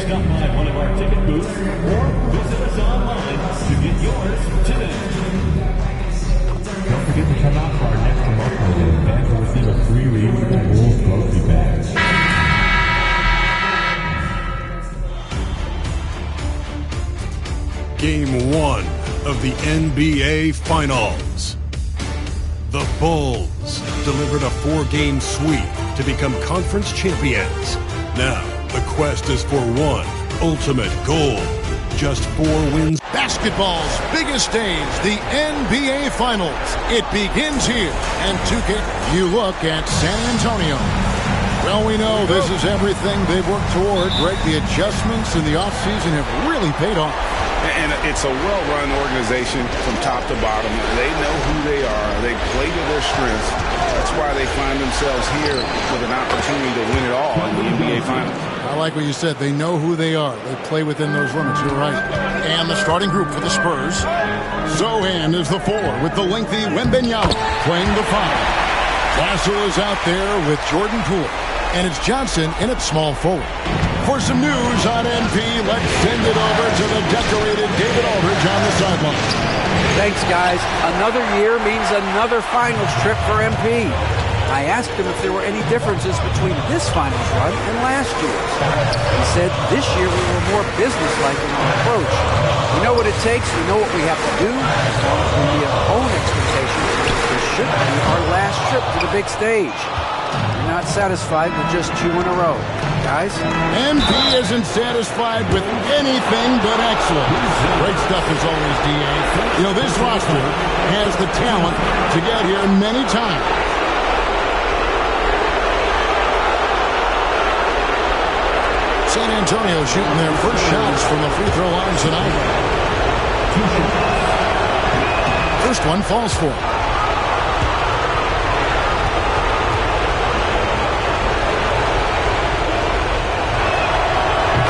stop by one of our ticket booths or visit us online to get yours today. Don't forget to come out for our next promotional day. Fans will receive a free reusable Bulls trophy bag. Game 1 of the NBA Finals. The Bulls delivered a 4-game sweep to become conference champions. Now, the quest is for one ultimate goal. Just 4 wins. Basketball's biggest stage, the NBA Finals. It begins here. And to get you look at San Antonio. Well, we know this is everything they've worked toward. Greg, the adjustments in the offseason have really paid off. And it's a well-run organization from top to bottom. They know who they are. They play to their strengths. That's why they find themselves here with an opportunity to win it all in the NBA Finals. I like what you said. They know who they are. They play within those limits. You're right. And the starting group for the Spurs. Sochan is the 4 with the lengthy Wembanyama playing the 5. Castle is out there with Jordan Poole. And it's Johnson in at small forward. For some news on MP, let's send it over to the decorated David Aldridge on the sideline. Thanks, guys. Another year means another finals trip for MP. I asked him if there were any differences between this finals run and last year's. He said this year we were more businesslike in our approach. We know what it takes. We know what we have to do. As long as we meet our own expectations, this should be our last trip to the big stage. We're not satisfied with just 2 in a row. Guys? MP isn't satisfied with anything but excellent. Great stuff as always, D.A. You know, this roster has the talent to get here many times. San Antonio shooting their first shots from the free throw line tonight. First one falls for him.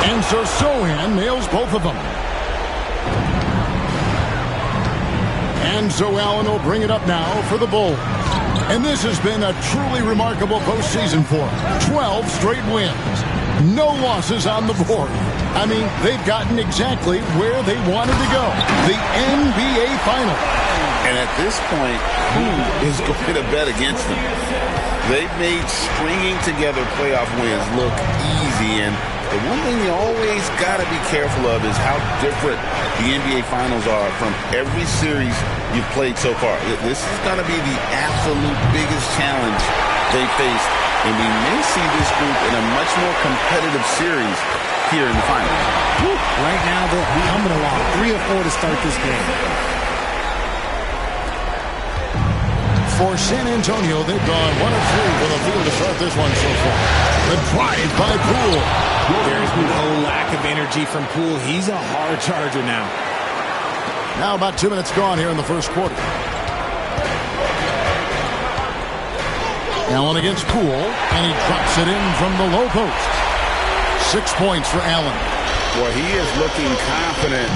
And so Sochan nails both of them. And so Allen will bring it up now for the Bulls. And this has been a truly remarkable postseason for them. 12 straight wins. No losses on the board. I mean, they've gotten exactly where they wanted to go. The NBA Finals. And at this point, who is going to bet against them? They've made stringing together playoff wins look easy, and the one thing you always got to be careful of is how different the NBA Finals are from every series you've played so far. This is going to be the absolute biggest challenge they faced, and we may see this group in a much more competitive series here in the finals. Right now, they're coming along 3 or 4 to start this game. For San Antonio, they've gone 1 of 3 for the field to start this one so far. The drive by Poole. There's no lack of energy from Poole. He's a hard charger now. Now about 2 minutes gone here in the first quarter. Allen against Poole, and he drops it in from the low post. 6 points for Allen. Well, he is looking confident.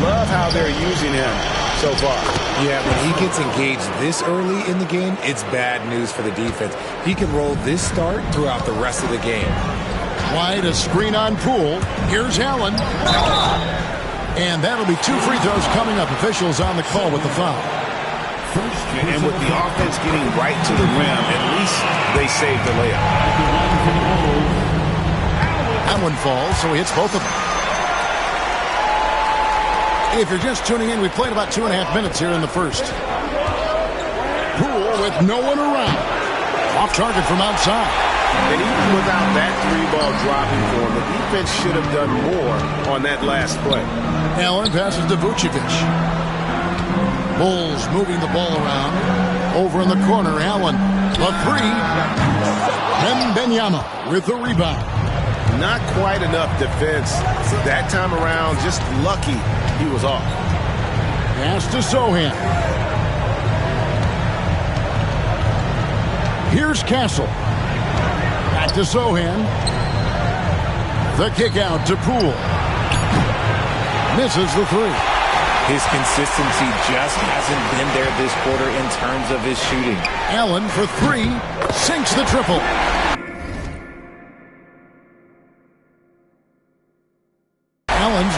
Love how they're using him so far. Yeah, when he gets engaged this early in the game, it's bad news for the defense. He can roll this start throughout the rest of the game. Wide, a screen on Poole. Here's Allen. And that'll be 2 free throws coming up. Officials on the call with the foul. And with the offense getting right to the rim, at least they saved the layup. That one falls, so he hits both of them. If you're just tuning in, we played about 2.5 minutes here in the first. Poole with no one around. Off target from outside. And even without that 3-ball dropping for him, the defense should have done more on that last play. Allen passes to Vucevic. Bulls moving the ball around. Over in the corner, Allen. The 3. Wembanyama with the rebound. Not quite enough defense that time around. Just lucky he was off. Pass to Sochan. Here's Castle. Back to Sochan. The kick out to Poole. Misses the 3. His consistency just hasn't been there this quarter in terms of his shooting. Allen for 3. Sinks the triple.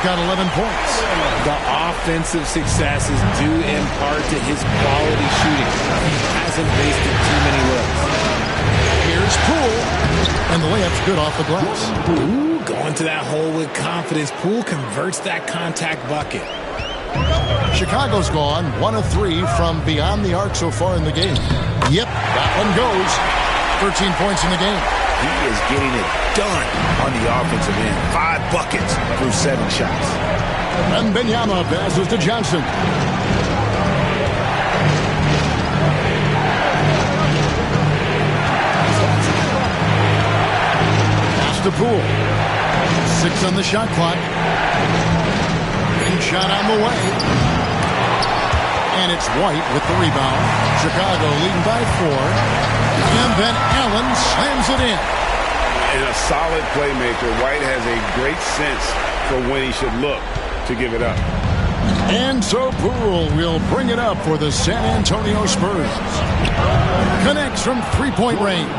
got 11 points. The offensive success is due in part to his quality shooting. He hasn't wasted too many looks. Here's Poole, and the layup's good off the glass. Ooh, going to that hole with confidence. Poole converts that contact bucket. Chicago's gone 1 of 3 from beyond the arc so far in the game. Yep, that one goes. 13 points in the game. He is getting it done on the offensive end. 5 buckets through 7 shots. Wembanyama passes to Johnson. Pass to Poole. 6 on the shot clock. Shot on the way. And it's White with the rebound. Chicago leading by 4. And then Allen slams it in. And a solid playmaker. White has a great sense for when he should look to give it up. And so Poole will bring it up for the San Antonio Spurs. Connects from three-point range.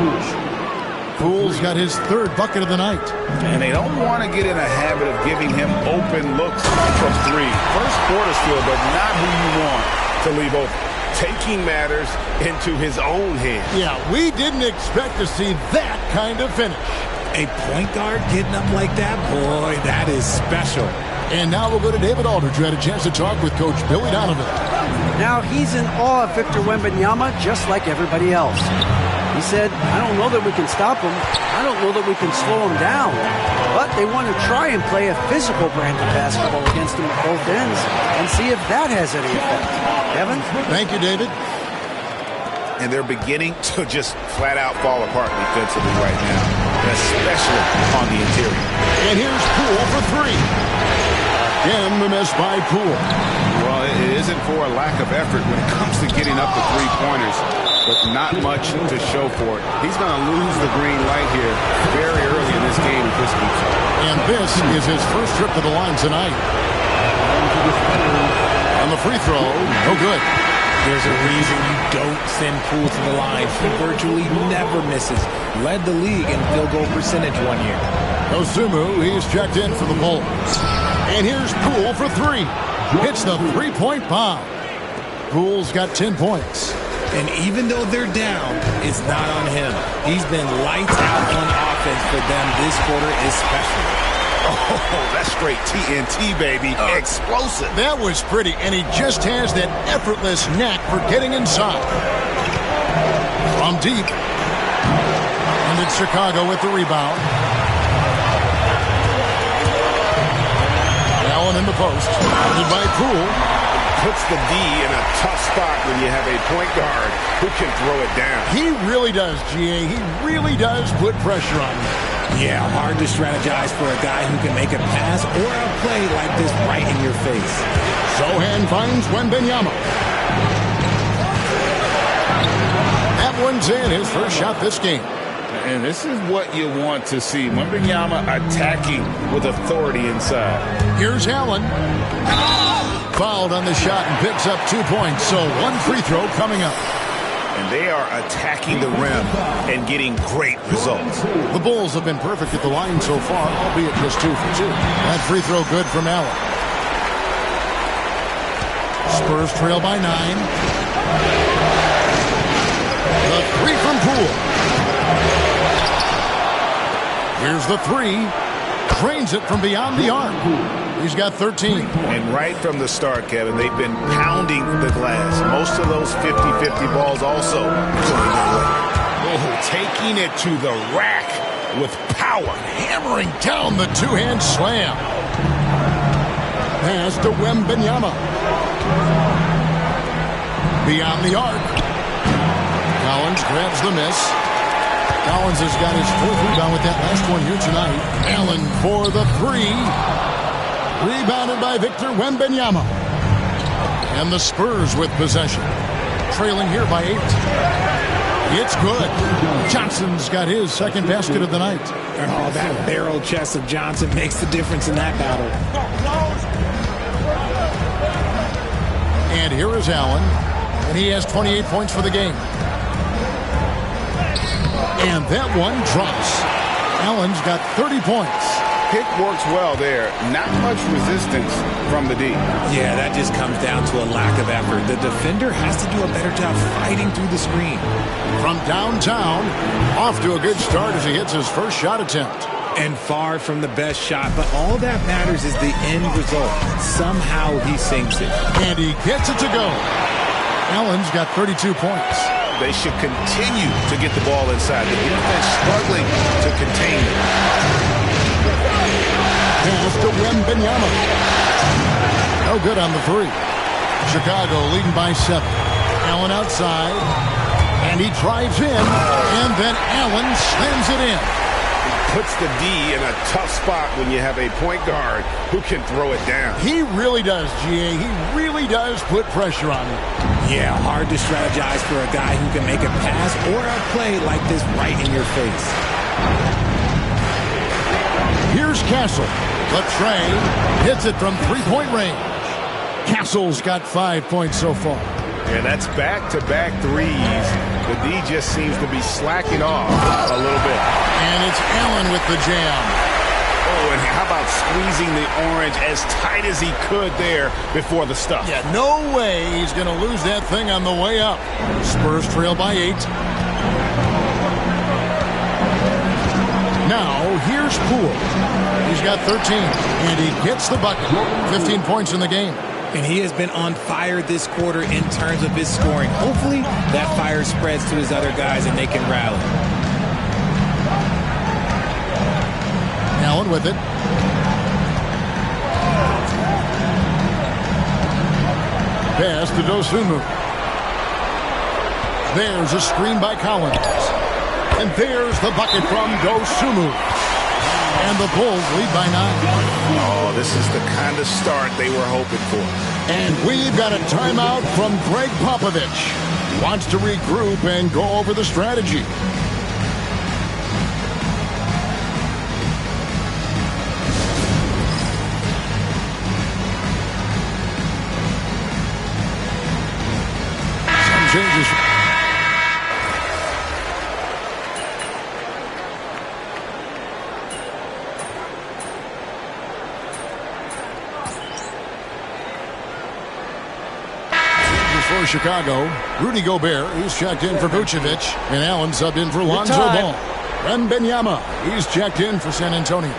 Poole's got his 3rd bucket of the night. And they don't want to get in a habit of giving him open looks from 3. First quarter's field, but not who you want to leave open. Taking matters into his own hands. Yeah, we didn't expect to see that kind of finish. A point guard getting up like that, boy, that is special. And now we'll go to David Aldridge, who had a chance to talk with Coach Billy Donovan. Now he's in awe of Victor Wembanyama just like everybody else. He said, I don't know that we can stop him. I don't know that we can slow him down. But they want to try and play a physical brand of basketball against him at both ends and see if that has any effect. Kevin? Thank you, David. And they're beginning to just flat out fall apart defensively right now, especially on the interior. And here's Poole for 3. Again, the miss by Poole. Well, it isn't for a lack of effort when it comes to getting up the 3-pointers, but not much to show for it. He's going to lose the green light here very early in this game if this keeps up. And this is his first trip to the line tonight. On the free throw, no good. There's a reason you don't send Poole to the line. He virtually never misses. Led the league in field goal percentage one year. Osumu, he's checked in for the Bulls. And here's Poole for 3. Hits the 3-point bomb. Poole's got 10 points. And even though they're down, it's not on him. He's been lights out on offense for them this quarter especially. Oh, that's straight TNT, baby. Explosive. That was pretty, and he just has that effortless knack for getting inside. From deep. And it's Chicago with the rebound. Allen in the post. Guarded by Poole. Puts the D in a tough spot when you have a point guard who can throw it down. He really does, GA. He really does put pressure on you. Yeah, hard to strategize for a guy who can make a pass or a play like this right in your face. Sohan finds Wembanyama. That one's in, his first shot this game. And this is what you want to see. Wembanyama attacking with authority inside. Here's Allen. Fouled on the shot and picks up 2 points. So 1 free throw coming up. And they are attacking the rim and getting great results. The Bulls have been perfect at the line so far, albeit just 2 for 2. That free throw good from Allen. Spurs trail by 9. The 3 from Poole. Here's the 3. Drains it from beyond the arc. He's got 13. And right from the start, Kevin, they've been pounding the glass. Most of those 50-50 balls also going their way. Oh, taking it to the rack with power. Hammering down the 2-hand slam. Pass to Wembanyama. Beyond the arc. Collins grabs the miss. Collins has got his 4th rebound with that last one here tonight. Allen for the 3. Rebounded by Victor Wembanyama. And the Spurs with possession. Trailing here by 8. It's good. Johnson's got his 2nd basket of the night. Oh, that barrel chest of Johnson makes the difference in that battle. And here is Allen. And he has 28 points for the game. And that one drops. Allen's got 30 points. Pick works well there. Not much resistance from the D. Yeah, that just comes down to a lack of effort. The defender has to do a better job fighting through the screen. From downtown, off to a good start as he hits his first shot attempt. And far from the best shot, but all that matters is the end result. Somehow he sinks it. And he gets it to go. Allen's got 32 points. They should continue to get the ball inside. The defense struggling to contain it. Pass to Wembanyama. No good on the three. Chicago leading by 7. Allen outside. And he drives in. And then Allen slams it in. Puts the D in a tough spot when you have a point guard who can throw it down. He really does, GA. He really does put pressure on him. Yeah, hard to strategize for a guy who can make a pass or a play like this right in your face. Here's Castle. Latrey hits it from three-point range. Castle's got 5 points so far. And that's back-to-back threes. The D just seems to be slacking off a little bit. And it's Allen with the jam. Oh, and how about squeezing the orange as tight as he could there before the stuff? Yeah, no way he's going to lose that thing on the way up. Spurs trail by 8. Now, here's Poole. He's got 13, and he gets the bucket. 15 points in the game. And he has been on fire this quarter in terms of his scoring. Hopefully, that fire spreads to his other guys and they can rally. Allen with it. Pass to Dosunmu. There's a screen by Collins. And there's the bucket from Dosunmu. And the Bulls lead by 9. Oh, this is the kind of start they were hoping for. And we've got a timeout from Greg Popovich. He wants to regroup and go over the strategy. Some changes. For Chicago, Rudy Gobert, he's checked in for Vucevic, and Allen subbed in for Lonzo Ball. Wembanyama, he's checked in for San Antonio.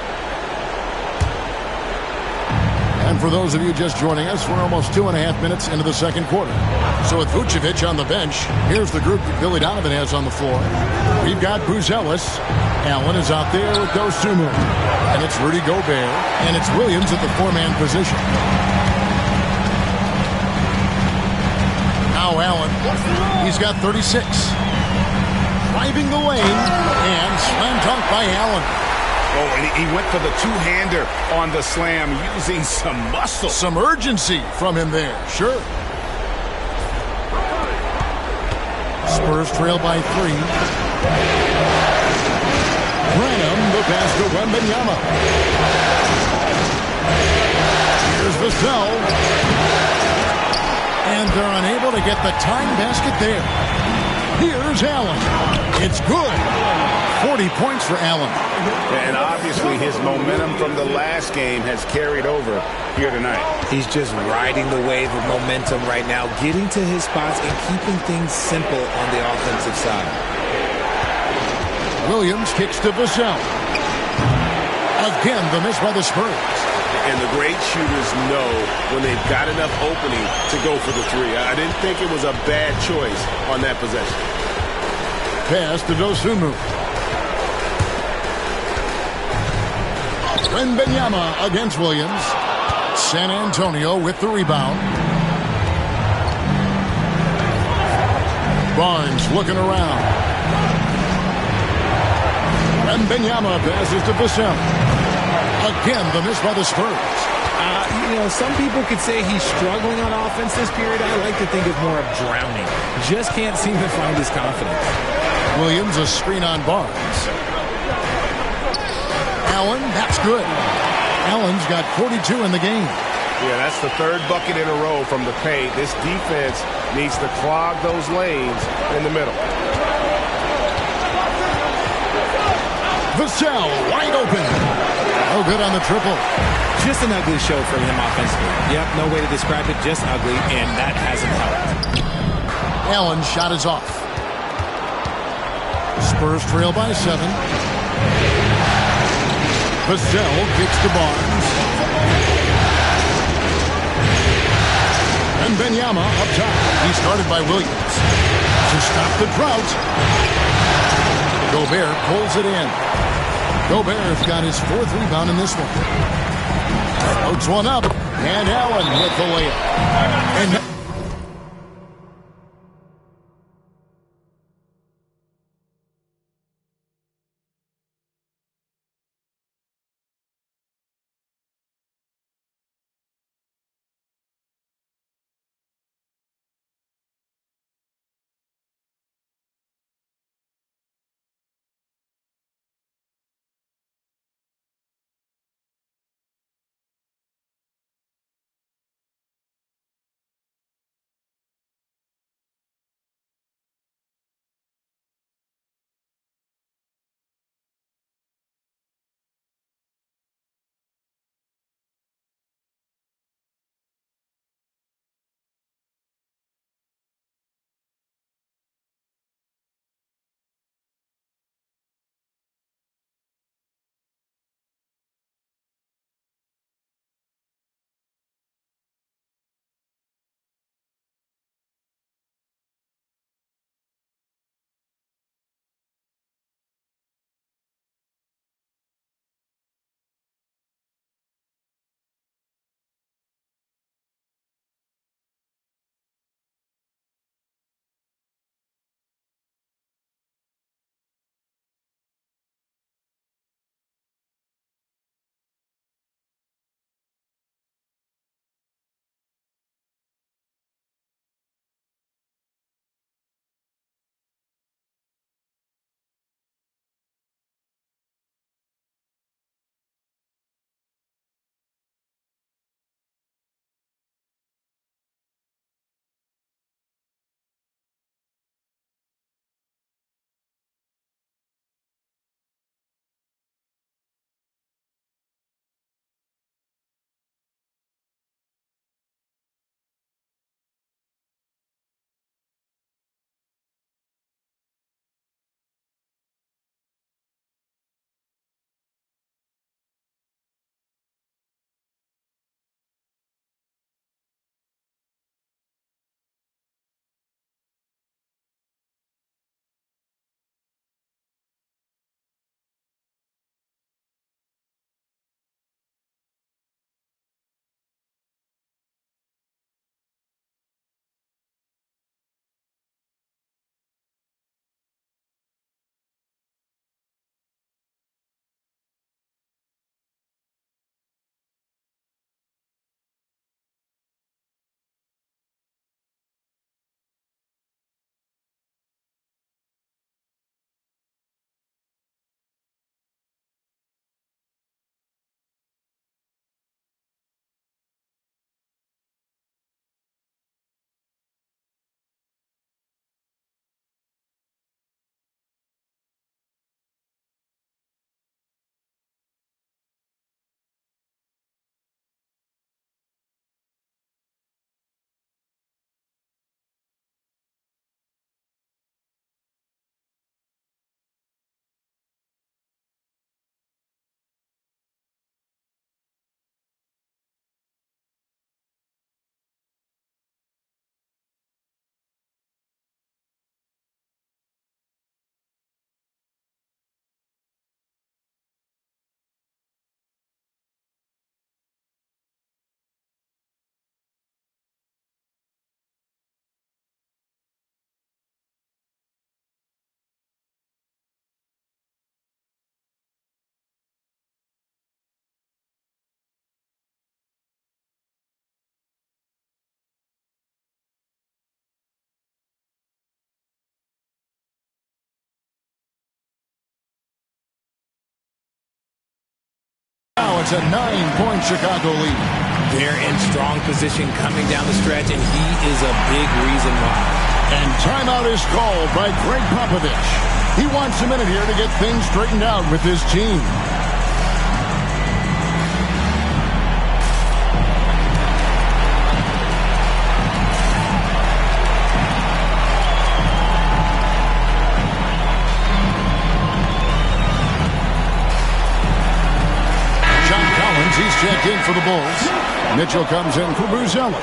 And for those of you just joining us, we're almost 2.5 minutes into the second quarter. So with Vucevic on the bench, here's the group that Billy Donovan has on the floor. We've got Buzelis. Allen is out there with Dosunmu. And it's Rudy Gobert, and it's Williams at the 4-man position. Now Allen, he's got 36. Driving the lane, and slam dunk by Allen. Oh, and he went for the two-hander on the slam using some muscle. Some urgency from him there, sure. Spurs trail by 3. Branham, the pass to Wembanyama. Here's Vassell. And they're unable to get the tying basket there. Here's Allen. It's good. 40 points for Allen. And obviously his momentum from the last game has carried over here tonight. He's just riding the wave of momentum right now, getting to his spots and keeping things simple on the offensive side. Williams kicks to Vassell. Again, the miss by the Spurs. And the great shooters know when they've got enough opening to go for the three. I didn't think it was a bad choice on that possession. Pass to Dosunmu. Wembanyama against Williams. San Antonio with the rebound. Barnes looking around. Wembanyama passes to Vassell. Again, the miss by the Spurs. Some people could say he's struggling on offense this period. I like to think of more of drowning. Just can't seem to find his confidence. Williams, a screen on Barnes. Allen, that's good. Allen's got 42 in the game. Yeah, that's the third bucket in a row from the paint. This defense needs to clog those lanes in the middle. Vassell, wide open. No good on the triple. Just an ugly show from him offensively. Yep, no way to describe it, just ugly, and that hasn't helped. Allen's shot is off. Spurs trail by 7. Vassell kicks to Barnes. And Benyama up top. He started by Williams. To stop the drought. Gobert pulls it in. Gobert's got his 4th rebound in this one. Floats one up. And Allen with the layup. And now it's a 9-point Chicago lead. They're in strong position coming down the stretch, and he is a big reason why. And timeout is called by Greg Popovich. He wants a minute here to get things straightened out with his team. checked in for the Bulls. Mitchell comes in for Bruce Ellis.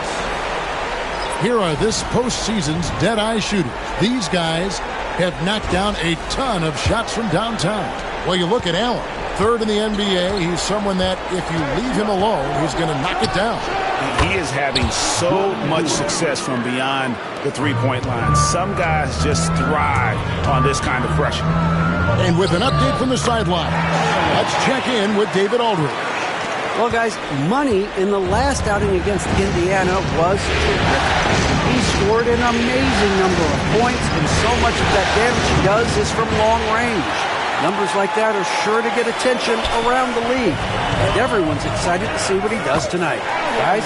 Here are this postseason's dead-eye shooters. These guys have knocked down a ton of shots from downtown. Well, you look at Allen, third in the NBA. He's someone that if you leave him alone, he's going to knock it down. He is having so much success from beyond the three-point line. Some guys just thrive on this kind of pressure. And with an update from the sideline, let's check in with David Aldridge. Well, guys, Money in the last outing against Indiana was terrific. He scored an amazing number of points, and so much of that damage he does is from long range. Numbers like that are sure to get attention around the league, and everyone's excited to see what he does tonight. Guys?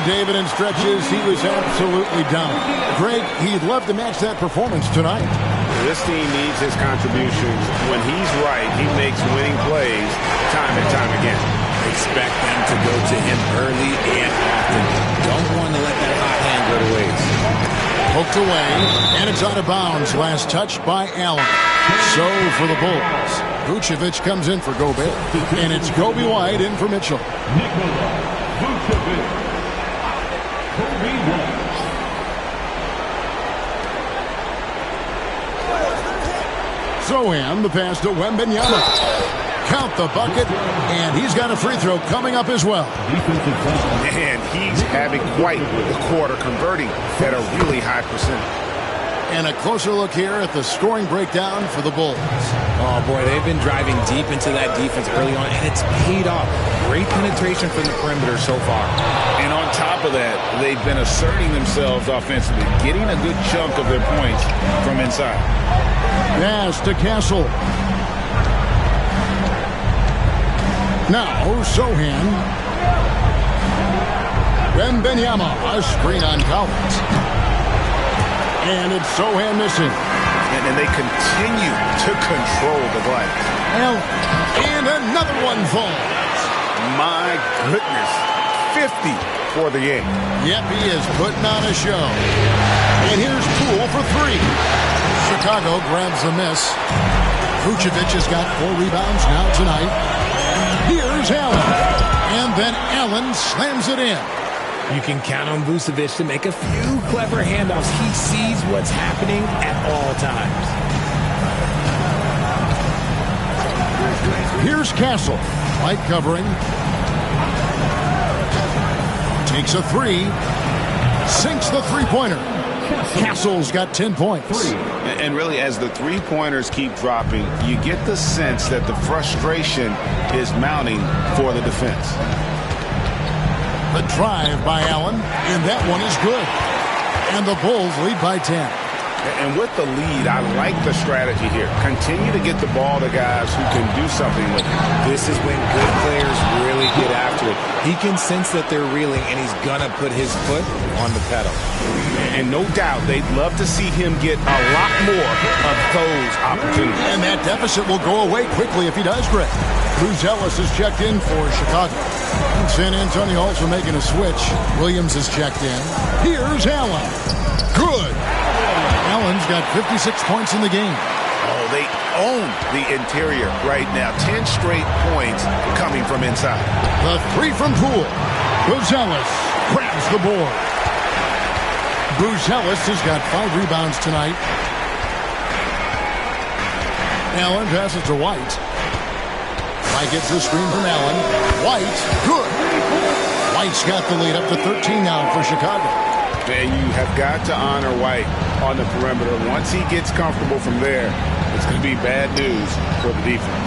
David, in stretches, he was absolutely down. Greg, he'd love to match that performance tonight. This team needs his contributions. When he's right, he makes winning plays time and time again. Expect them to go to him early and often. Don't want to let that hot hand go to waste. Poked away, and it's out of bounds. Last touch by Allen. So for the Bulls, Vucevic comes in for Gobert, and it's Kobe White in for Mitchell. Nikola Vucevic. Kobe White. Sohan, the pass to Wembanyama. Count the bucket, and he's got a free throw coming up as well. And he's having quite the quarter, converting at a really high percentage. And a closer look here at the scoring breakdown for the Bulls. Oh, boy, they've been driving deep into that defense early on, and it's paid off. Great penetration from the perimeter so far. And on top of that, they've been asserting themselves offensively, getting a good chunk of their points from inside. Pass to Castle. Now, Sohan. Wembanyama, a screen on Collins. And it's Sohan missing. And they continue to control the glass. And another one falls. My goodness. 50 for the game. Yep, he is putting on a show. And here's Poole for three. Chicago grabs the miss. Vucevic has got 4 rebounds now tonight. Here's Allen. And then Allen slams it in. You can count on Vucevic to make a few clever handoffs. He sees what's happening at all times. Here's Castle. Light covering. Takes a three. Sinks the three-pointer. Castle's got 10 points. And really, as the three-pointers keep dropping, you get the sense that the frustration is mounting for the defense. The drive by Allen, and that one is good. And the Bulls lead by 10. And with the lead, I like the strategy here. Continue to get the ball to guys who can do something with it. This is when good players really get after it. He can sense that they're reeling, and he's going to put his foot on the pedal. And no doubt, they'd love to see him get a lot more of those opportunities. And that deficit will go away quickly if he does, Greg. Bruce Ellis is checked in for Chicago. And San Antonio also making a switch. Williams is checked in. Here's Allen. Good. Allen's got 56 points in the game. Oh, they own the interior right now. 10 straight points coming from inside. The three from Poole. Ellis grabs the board. Bruce Ellis has got 5 rebounds tonight. Allen passes to White. White gets the screen from Allen. White, good. White's got the lead up to 13 now for Chicago. And you have got to honor White on the perimeter. Once he gets comfortable from there, it's going to be bad news for the defense.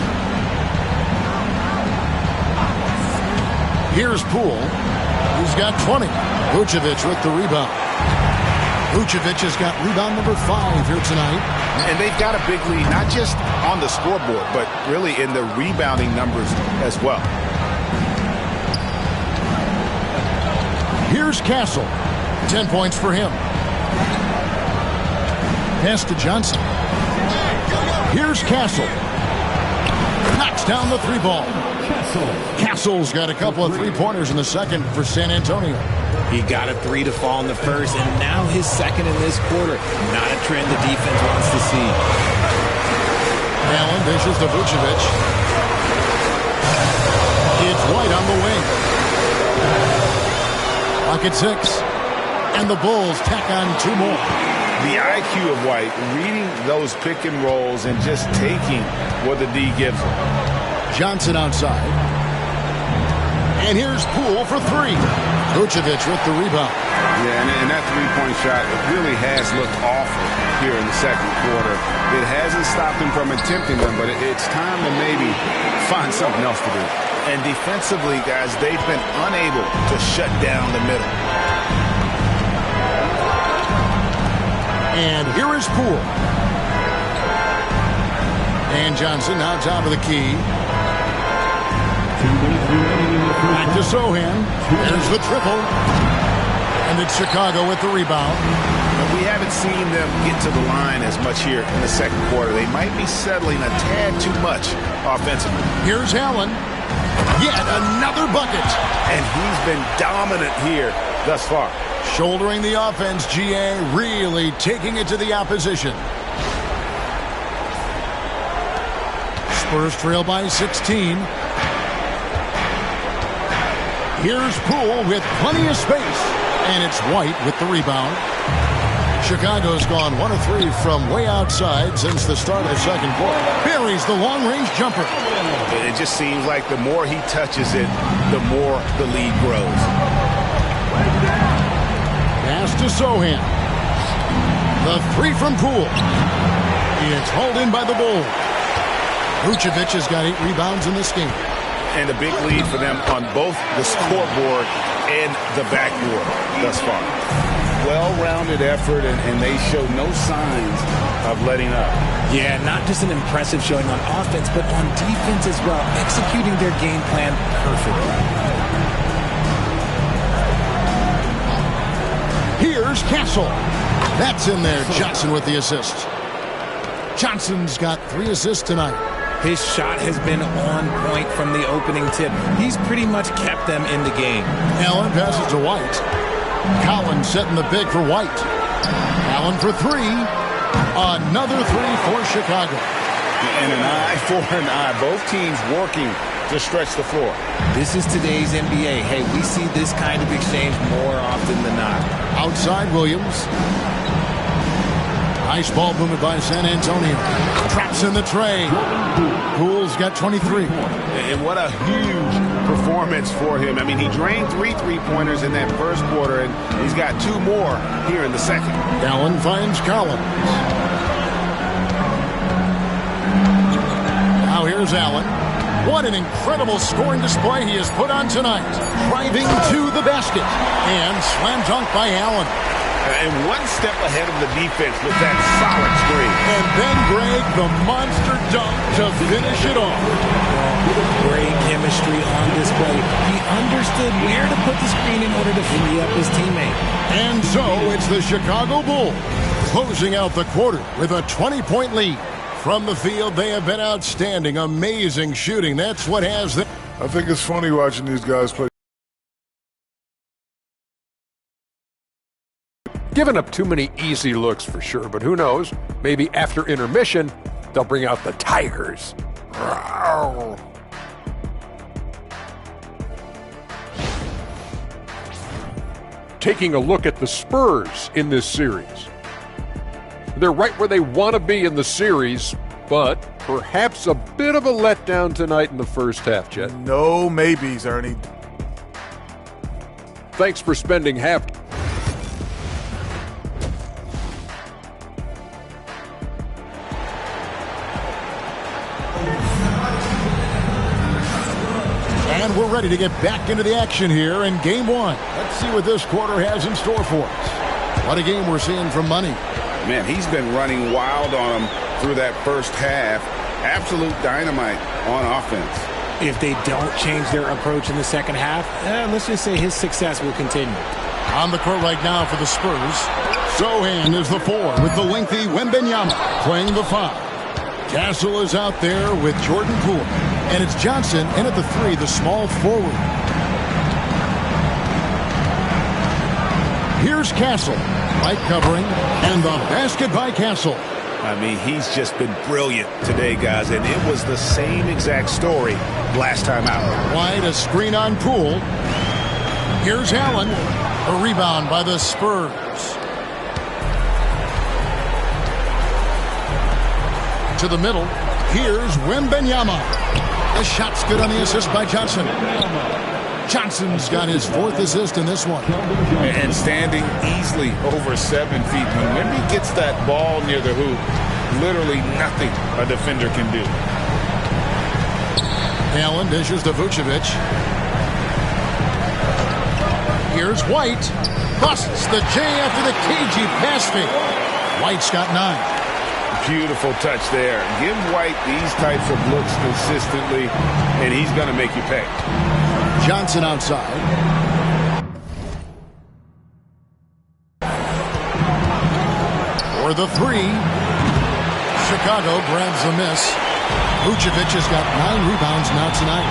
Here's Poole. He's got 20. Vucevic with the rebound. Vucevic has got rebound number 5 here tonight. And they've got a big lead, not just on the scoreboard, but really in the rebounding numbers as well. Here's Castle. 10 points for him. Pass to Johnson. Here's Castle. Knocks down the 3-ball. Castle's got a couple of 3-pointers in the second for San Antonio. He got a 3 to fall in the first, and now his second in this quarter. Not a trend the defense wants to see. Allen dishes to Vucevic. It's White on the wing. Pocket 6. And the Bulls tack on 2 more. The IQ of White, reading those pick and rolls and just taking what the D gives him. Johnson outside. And here's Poole for 3. Vucevic with the rebound. Yeah, and that three-point shot, it really has looked awful here in the second quarter. It hasn't stopped him from attempting them, but it's time to maybe find something else to do. And defensively, guys, they've been unable to shut down the middle. And here is Poole. And Johnson now top of the key. Back to Sohan. There's the triple. And it's Chicago with the rebound. We haven't seen them get to the line as much here in the second quarter. They might be settling a tad too much offensively. Here's Allen. Yet another bucket. And he's been dominant here thus far. Shouldering the offense, GA really taking it to the opposition. Spurs trail by 16. Here's Poole with plenty of space. And it's White with the rebound. Chicago's gone 1 of 3 from way outside since the start of the second quarter. Buries the long-range jumper. It just seems like the more he touches it, the more the lead grows. Pass to Sohan. The 3 from Poole. It's hauled in by the Bulls. Vucevic has got 8 rebounds in this game. And a big lead for them on both the scoreboard and the backboard thus far. Well-rounded effort, and they show no signs of letting up. Yeah, not just an impressive showing on offense, but on defense as well, executing their game plan perfectly. Here's Castle. That's in there. Johnson with the assist. Johnson's got 3 assists tonight. His shot has been on point from the opening tip. He's pretty much kept them in the game. Allen passes to White. Collins setting the big for White. Allen for 3. Another 3 for Chicago. And an eye for an eye. Both teams working to stretch the floor. This is today's NBA. Hey, we see this kind of exchange more often than not. Outside Williams. Nice ball movement by San Antonio. Traps in the tray. Poole's got 23. And what a huge performance for him. I mean, he drained 3 three-pointers in that first quarter, and he's got 2 more here in the second. Allen finds Collins. Now here's Allen. What an incredible scoring display he has put on tonight. Driving to the basket. And slam dunk by Allen. And one step ahead of the defense with that solid screen. And Ben Gregg, the monster dunk to finish it off. Great chemistry on display. He understood where to put the screen in order to free up his teammate. And so it's the Chicago Bulls closing out the quarter with a 20-point lead. From the field, they have been outstanding. Amazing shooting. That's what has them. I think it's funny watching these guys play. Given up too many easy looks for sure, but who knows? Maybe after intermission, they'll bring out the Tigers. Rawr. Taking a look at the Spurs in this series. They're right where they want to be in the series, but perhaps a bit of a letdown tonight in the first half, Jet. No maybes, Ernie. Thanks for spending half. And we're ready to get back into the action here in Game 1. Let's see what this quarter has in store for us. What a game we're seeing from Money. Man, he's been running wild on them through that first half. Absolute dynamite on offense. If they don't change their approach in the second half, let's just say his success will continue. On the court right now for the Spurs, Sohan is the 4 with the lengthy Wembanyama playing the 5. Castle is out there with Jordan Poole. And it's Johnson in at the 3, the small forward. Here's Castle. Light covering. And the basket by Castle. I mean, he's just been brilliant today, guys, and it was the same exact story last time out. Wide, a screen on Poole. Here's Allen. A rebound by the Spurs. To the middle. Here's Wembanyama. The shot's good on the assist by Johnson. Johnson's got his 4th assist in this one. And standing easily over 7 feet. When Wemby gets that ball near the hoop, literally nothing a defender can do. Allen dishes to Vucevic. Here's White. Busts the J after the cagey pass fake. White's got 9. Beautiful touch there. Give White these types of looks consistently, and he's going to make you pay. Johnson outside. For the 3. Chicago grabs the miss. Vucevic has got 9 rebounds now tonight.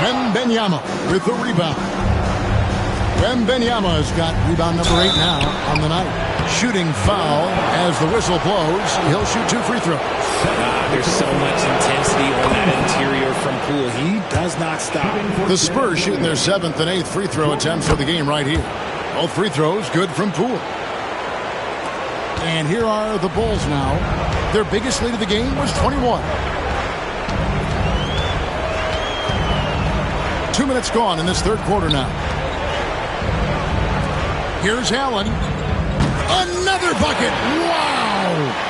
Wembanyama with the rebound. Wembanyama has got rebound number 8 now on the night. Shooting foul as the whistle blows. He'll shoot 2 free throws. There's so much intensity on that interior from Poole. He does not stop. The Spurs shooting their 7th and 8th free throw attempts for the game right here. Both free throws good from Poole. And here are the Bulls now. Their biggest lead of the game was 21. 2 minutes gone in this 3rd quarter now. Here's Allen. Another bucket. Wow.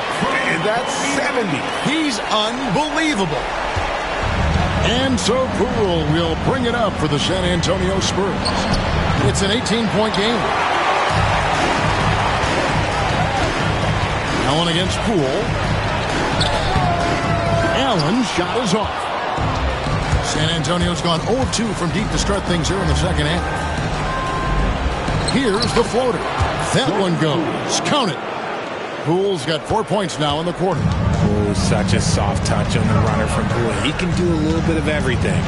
And that's 70. He's unbelievable. And so Poole will bring it up for the San Antonio Spurs. It's an 18-point game. Allen against Poole. Allen's shot is off. San Antonio's gone 0-2 from deep to start things here in the second half. Here's the floater. That one goes. Count it. Poole's got 4 points now in the quarter. Oh, such a soft touch on the runner from Poole. He can do a little bit of everything.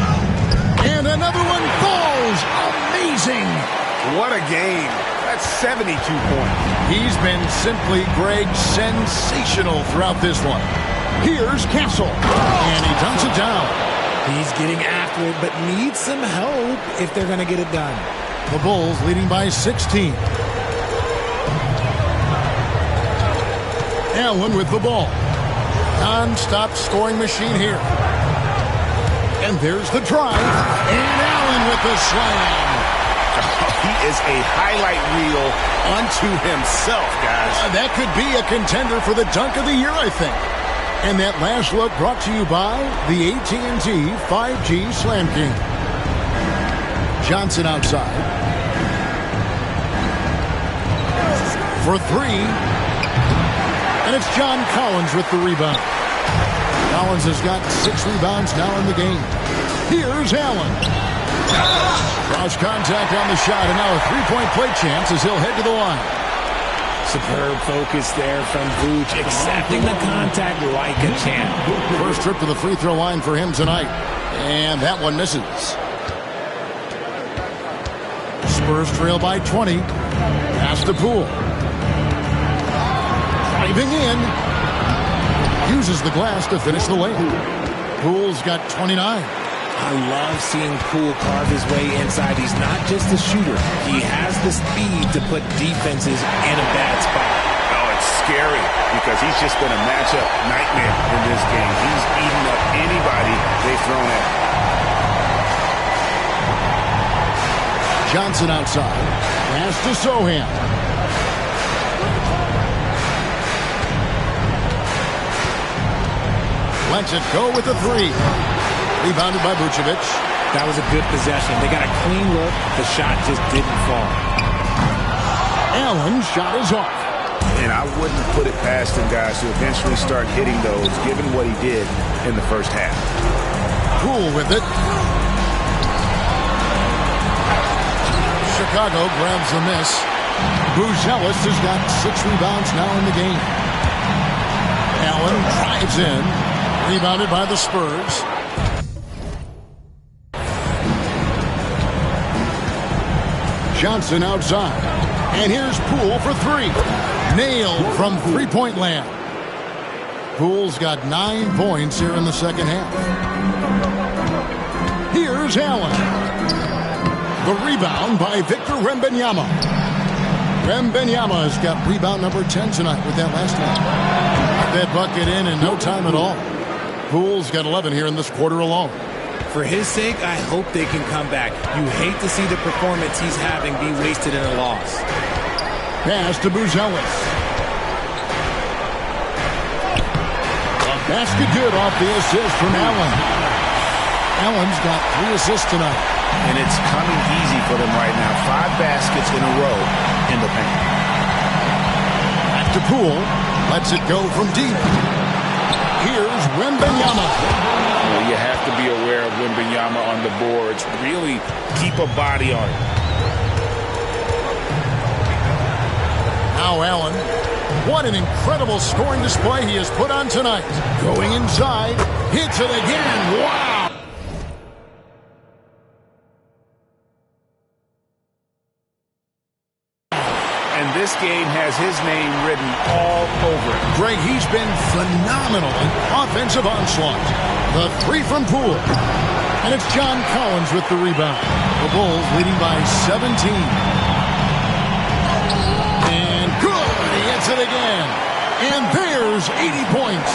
And another one falls. Amazing. What a game. That's 72 points. He's been simply, Greg, sensational throughout this one. Here's Castle. And he dunks it down. He's getting after it, but needs some help if they're going to get it done. The Bulls leading by 16. Allen with the ball. Non-stop scoring machine here. And there's the drive. And Allen with the slam. He is a highlight reel unto himself, guys. That could be a contender for the dunk of the year, I think. And that last look brought to you by the AT&T 5G Slam King. Johnson outside. For 3. And it's John Collins with the rebound. Collins has got 6 rebounds now in the game. Here's Allen. Cross contact on the shot, and now a 3-point play chance as he'll head to the line. Superb focus there from Vooch, accepting the contact like a champ. First trip to the free throw line for him tonight, and that one misses. Spurs trail by 20. Pass to Poole. Driving in. Uses the glass to finish the lane. Poole's got 29. I love seeing Poole carve his way inside. He's not just a shooter. He has the speed to put defenses in a bad spot. Oh, it's scary because he's just been a matchup nightmare in this game. He's eating up anybody they've thrown at him. Johnson outside. Pass to Sohan. Lets it go with the 3. Rebounded by Vucevic. That was a good possession. They got a clean look. The shot just didn't fall. Allen's shot is off. And I wouldn't put it past him, guys, to eventually start hitting those, given what he did in the first half. Poole with it. Chicago grabs the miss. Buzelis has got 6 rebounds now in the game. Allen drives in. Rebounded by the Spurs. Johnson outside. And here's Poole for 3. Nailed from three-point land. Poole's got 9 points here in the second half. Here's Allen. The rebound by Victor Wembanyama. Wembanyama has got rebound number 10 tonight with that last one. Got that bucket in no time at all. Poole's got 11 here in this quarter alone. For his sake, I hope they can come back. You hate to see the performance he's having be wasted in a loss. Pass to Buzelis. A basket good off the assist from Allen. Allen's got 3 assists tonight. And it's coming easy for them right now. 5 baskets in a row in the paint. Back to Poole. Lets it go from deep. Here's Wembanyama. Well, you have to be aware of Wembanyama on the boards. Really keep a body on it. Now Allen. What an incredible scoring display he has put on tonight. Going inside. Hits it again. Wow. This game has his name written all over it. Greg, he's been phenomenal in offensive onslaught. The 3 from Poole. And it's John Collins with the rebound. The Bulls leading by 17. And good. He hits it again. And there's 80 points.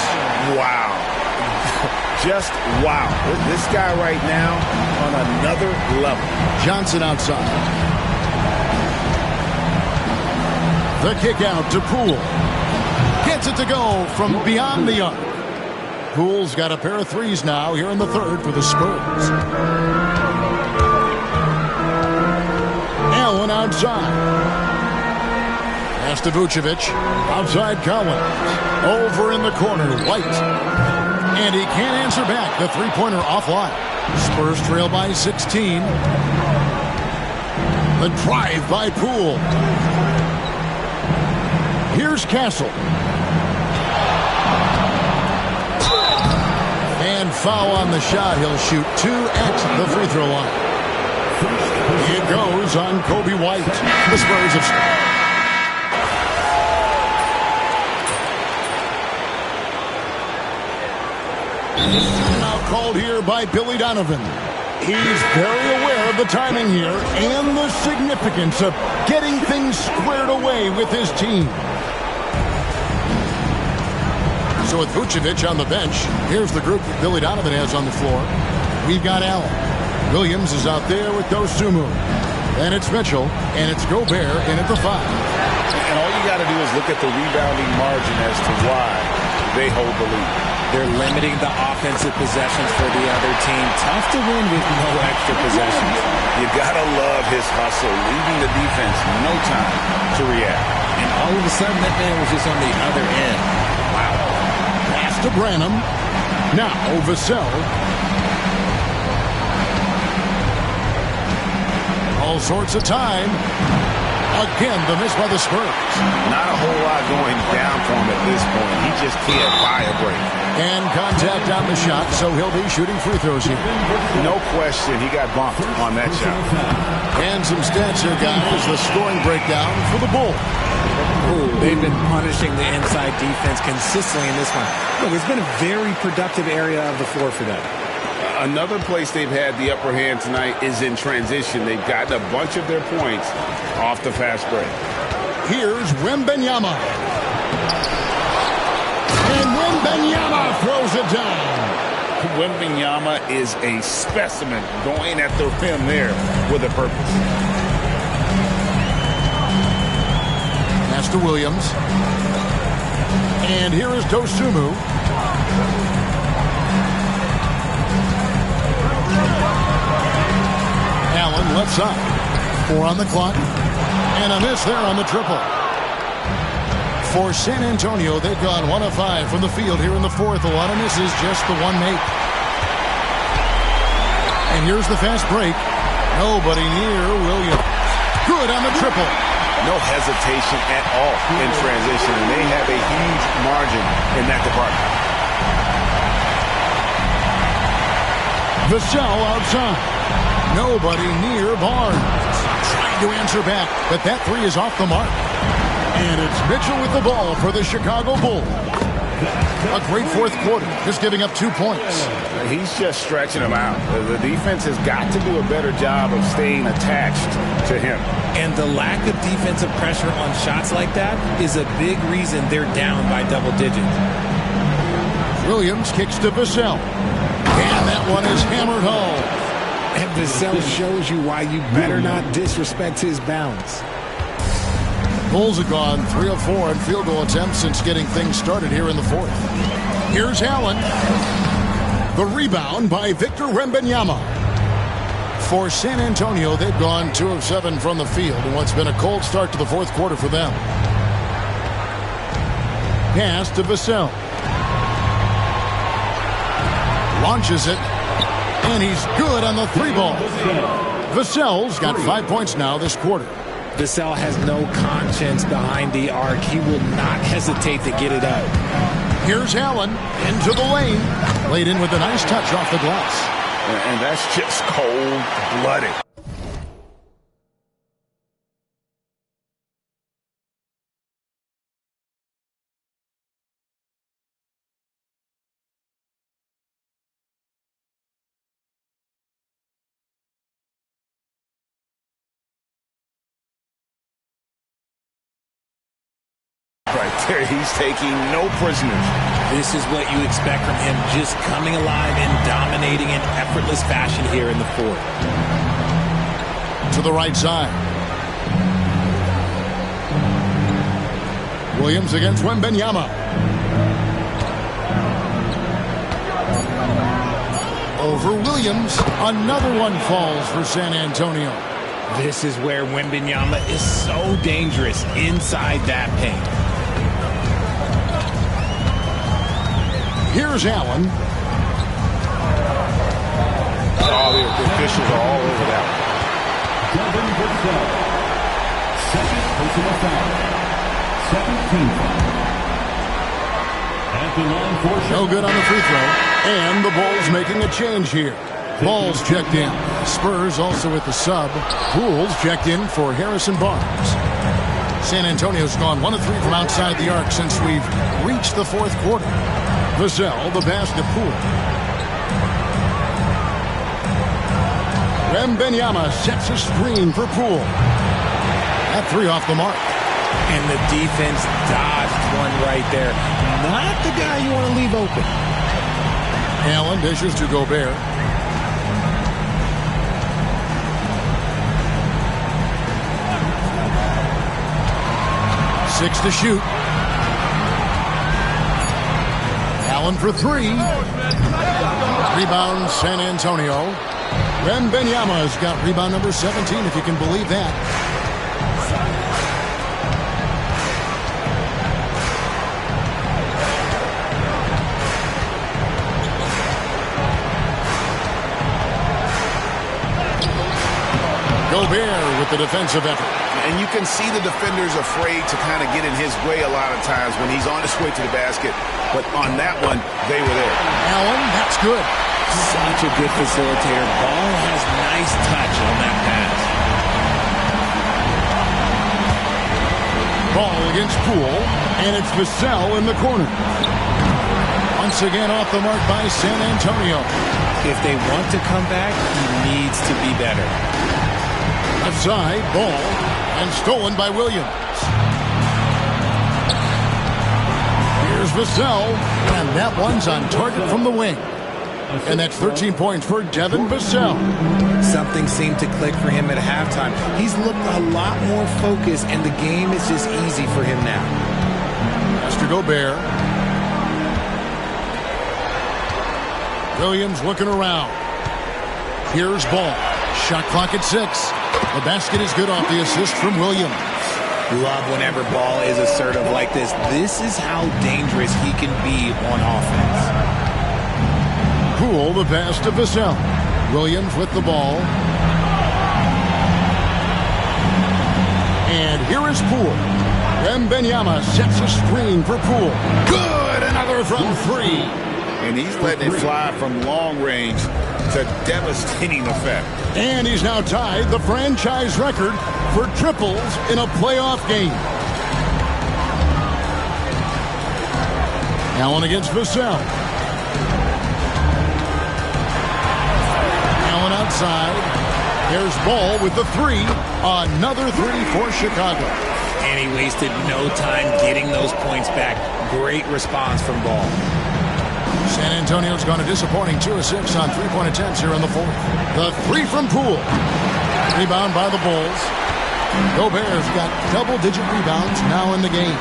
Wow. Just wow. This guy right now on another level. Johnson outside. The kick out to Poole. Gets it to go from beyond the arc. Poole's got a pair of threes now here in the third for the Spurs. Allen outside. Pass to Vucevic. Outside Collins. Over in the corner, White. And he can't answer back. The three-pointer offline. Spurs trail by 16. The drive by Poole. Here's Castle. And foul on the shot. He'll shoot 2 at the free throw line. It goes on Kobe White. The Spurs have now called here by Billy Donovan. He's very aware of the timing here and the significance of getting things squared away with his team. So with Vucevic on the bench, here's the group that Billy Donovan has on the floor. We've got Allen. Williams is out there with Dosunmu. And it's Mitchell, and it's Gobert in at the 5. And all you got to do is look at the rebounding margin as to why they hold the lead. They're limiting the offensive possessions for the other team. Tough to win with no extra possessions. You got to love his hustle, leaving the defense no time to react. And all of a sudden, that man was just on the other end. Wow. To Branham. Now Vassell. All sorts of time. Again, the miss by the Spurs. Not a whole lot going down for him at this point. He just can't buy a break. And contact on the shot, so he'll be shooting free throws here. No question, he got bumped on that shot. And some stats here, guys. The scoring breakdown for the Bulls. Ooh, they've been punishing the inside defense consistently in this one. Look, it's been a very productive area of the floor for them. Another place they've had the upper hand tonight is in transition. They've gotten a bunch of their points off the fast break. Here's Wembanyama. And Wembanyama throws it down. Wembanyama is a specimen going at the rim there with a purpose. Pass to Williams. And here is Dosunmu. Allen left side. 4 on the clock. And a miss there on the triple. For San Antonio, they've gone 1 of 5 from the field here in the fourth. A lot of misses, just the one make. And here's the fast break. Nobody near Williams. Good on the triple. No hesitation at all in transition, and they have a huge margin in that department. Vassell outside. Nobody near Barnes. Trying to answer back, but that 3 is off the mark. And it's Mitchell with the ball for the Chicago Bulls. A great fourth quarter, just giving up 2 points. He's just stretching them out. The defense has got to do a better job of staying attached to him. And the lack of defensive pressure on shots like that is a big reason they're down by double digits. Williams kicks to Vassell. And that one is hammered home. And Vassell shows you why you better not disrespect his bounce. Bulls have gone 3 of 4 in field goal attempts since getting things started here in the fourth. Here's Allen. The rebound by Victor Wembanyama. For San Antonio, they've gone 2 of 7 from the field in what's been a cold start to the fourth quarter for them. Pass to Vassell. Launches it. And he's good on the 3-ball. Vassell's got 5 points now this quarter. Vassell has no conscience behind the arc. He will not hesitate to get it up. Here's Allen into the lane. Laid in with a nice touch off the glass. And that's just cold-blooded. Right there, he's taking no prisoners. This is what you expect from him, just coming alive and dominating in effortless fashion here in the fourth. To the right side. Williams against Wembanyama. Over Williams. Another one falls for San Antonio. This is where Wembanyama is so dangerous inside that paint. Here's Allen. Oh, the officials are all over that. Devin Vassell. Second personal foul. Second team foul. At the line for No good on the free throw. And the Bulls making a change here. Ball's checked in. Spurs also with the sub. Pools checked in for Harrison Barnes. San Antonio's gone 1 of 3 from outside the arc since we've reached the fourth quarter. Vassell, the pass to Poole. Wembanyama sets a screen for Poole. That 3 off the mark. And the defense dodged one right there. Not the guy you want to leave open. Allen dishes to Gobert. Six to shoot. Allen for 3. Rebound San Antonio. Wembanyama's got rebound number 17, if you can believe that. Gobert with the defensive effort. And you can see the defenders afraid to kind of get in his way a lot of times when he's on his way to the basket. But on that one, they were there. Allen, that's good. Such a good facilitator. Ball has nice touch on that pass. Ball against Poole, and it's Vassell in the corner. Once again off the mark by San Antonio. If they want to come back, he needs to be better. Outside, ball, and stolen by Williams. Here's Vassell, and that one's on target from the wing. And that's 13 points for Devin Vassell. Something seemed to click for him at halftime. He's looked a lot more focused, and the game is just easy for him now. Pass to Gobert. Williams looking around. Here's Ball. Shot clock at 6. The basket is good off the assist from Williams. Love whenever Ball is assertive like this. This is how dangerous he can be on offense. Poole, the pass to Vassell. Williams with the ball. And here is Poole. Wembanyama sets a screen for Poole. Good! Another from 3. And he's letting it fly from long range to devastating effect. And he's now tied the franchise record for triples in a playoff game. Allen against Vassell. Allen outside. There's Ball with the three. Another three for Chicago. And he wasted no time getting those points back. Great response from Ball. San Antonio's gone a disappointing 2 of 6 on three-point attempts here in the fourth. The three from Poole. Rebound by the Bulls. Gobert's got double-digit rebounds now in the game.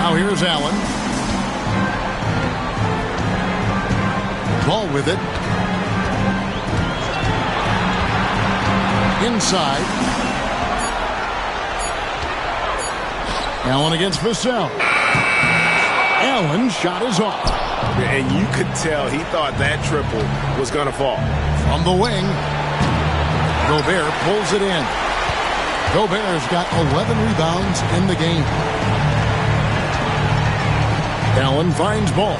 Now here's Allen. Ball with it. Inside. Allen against Vassell. Allen's shot is off. And you could tell he thought that triple was going to fall. From the wing, Gobert pulls it in. Gobert's got 11 rebounds in the game. Allen finds Ball.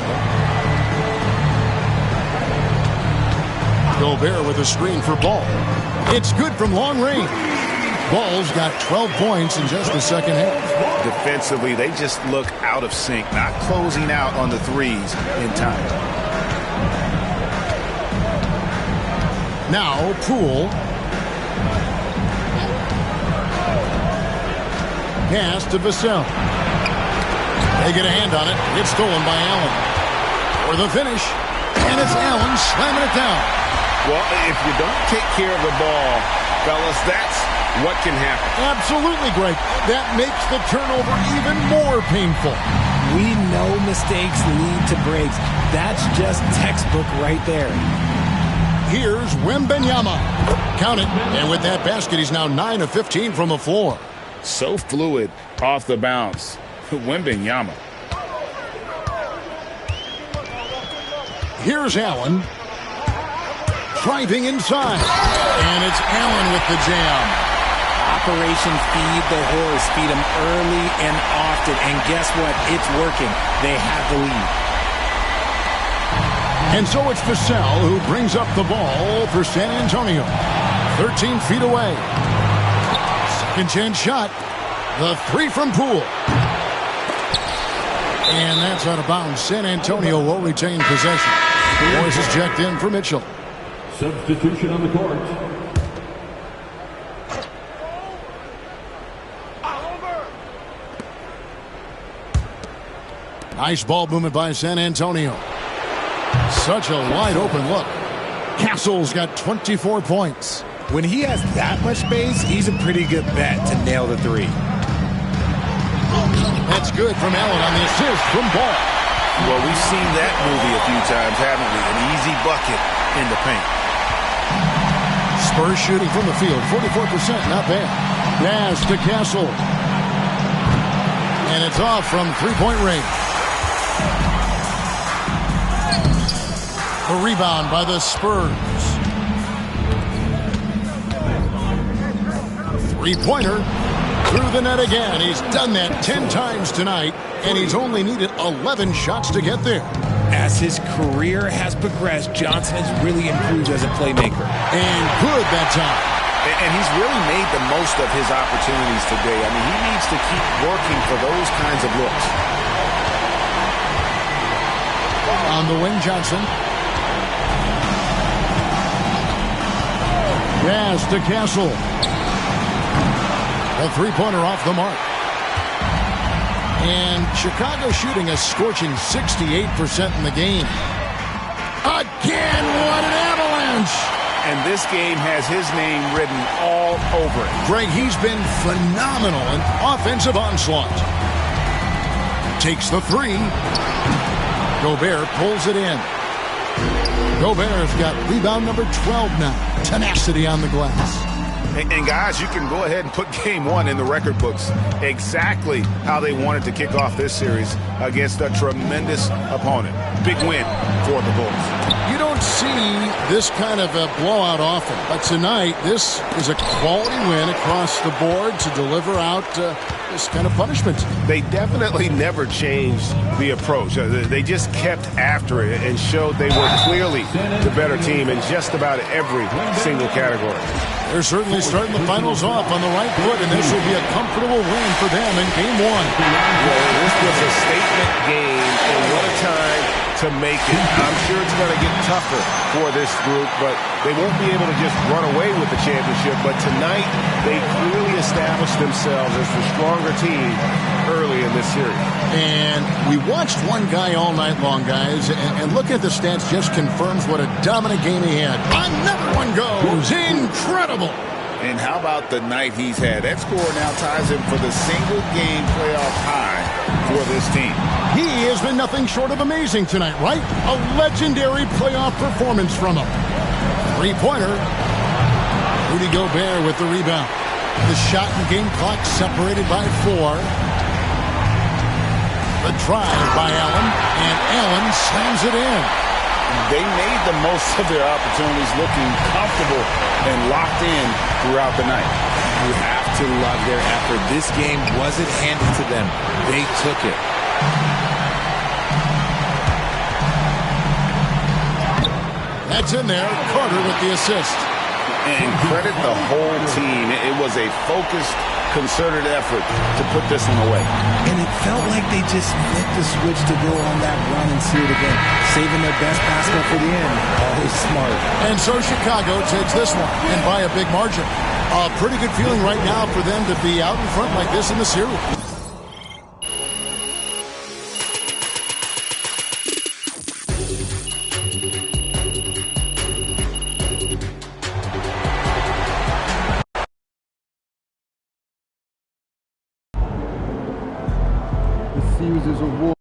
Gobert with a screen for Ball. It's good from long range. Ball's got 12 points in just the second half. Defensively, they just look out of sync, not closing out on the threes in time. Now, Poole. Pass to Vassell. They get a hand on it. It's stolen by Allen. For the finish. And it's Allen slamming it down. Well, if you don't take care of the ball, fellas, that's what can happen. Absolutely, Greg. That makes the turnover even more painful. We know mistakes lead to breaks. That's just textbook right there. Here's Wembanyama. Count it. And with that basket, he's now 9 of 15 from the floor. So fluid off the bounce. Wembanyama. Here's Allen. Driving inside. And it's Allen with the jam. Operation Feed the Horse. Feed him early and often. And guess what? It's working. They have the lead. And so it's Vassell who brings up the ball for San Antonio. 13 feet away. Second chance shot. The three from Poole. And that's out of bounds. San Antonio will retain possession. Morris is checked in for Mitchell. Substitution on the court. Nice ball movement by San Antonio. Such a wide open look. Castle's got 24 points. When he has that much space, he's a pretty good bet to nail the three. That's good from Allen on the assist from Ball. Well, we've seen that movie a few times, haven't we? An easy bucket in the paint. Spurs shooting from the field, 44%, not bad. Pass to Castle. And it's off from three-point range. The rebound by the Spurs. Three-pointer through the net again. He's done that 10 times tonight, and he's only needed 11 shots to get there. As his career has progressed, Johnson has really improved as a playmaker. And good that time. And he's really made the most of his opportunities today. I mean, he needs to keep working for those kinds of looks. On the wing, Johnson. Pass to Castle. A three-pointer off the mark. And Chicago shooting a scorching 68% in the game. Again, what an avalanche! And this game has his name written all over it. Greg, he's been phenomenal in offensive onslaught. Takes the three. Gobert pulls it in. Gobert's got rebound number 12 now. Tenacity on the glass. And guys, you can go ahead and put game one in the record books. Exactly how they wanted to kick off this series against a tremendous opponent. Big win for the Bulls. You don't see this kind of a blowout often, but tonight this is a quality win across the board to deliver out this kind of punishment. They definitely never changed the approach. They just kept after it and showed they were clearly the better team in just about every single category. They're certainly starting the finals off on the right foot, and this will be a comfortable win for them in Game 1. Well, this was a statement game, and what a time to make it. I'm sure it's going to get tougher for this group, but they won't be able to just run away with the championship. But tonight, they clearly established themselves as the stronger team early in this series. And we watched one guy all night long, guys, and looking at the stats just confirms what a dominant game he had. Another one goes. Incredible. And how about the night he's had? That score now ties him for the single-game playoff high for this team. He has been nothing short of amazing tonight, right? A legendary playoff performance from him. Three-pointer. Rudy Gobert with the rebound. The shot and game clock separated by 4. The drive by Allen, and Allen slams it in. They made the most of their opportunities, looking comfortable and locked in throughout the night. You have to love their effort. This game wasn't handed to them. They took it. That's in there. Carter with the assist. And credit the whole team. It was a focused, concerted effort to put this one away. And it felt like they just flipped the switch to go on that run and see it again. Saving their best basketball for the end. Always smart. And so Chicago takes this one, and by a big margin. A pretty good feeling right now for them to be out in front like this in the series. The series is a war.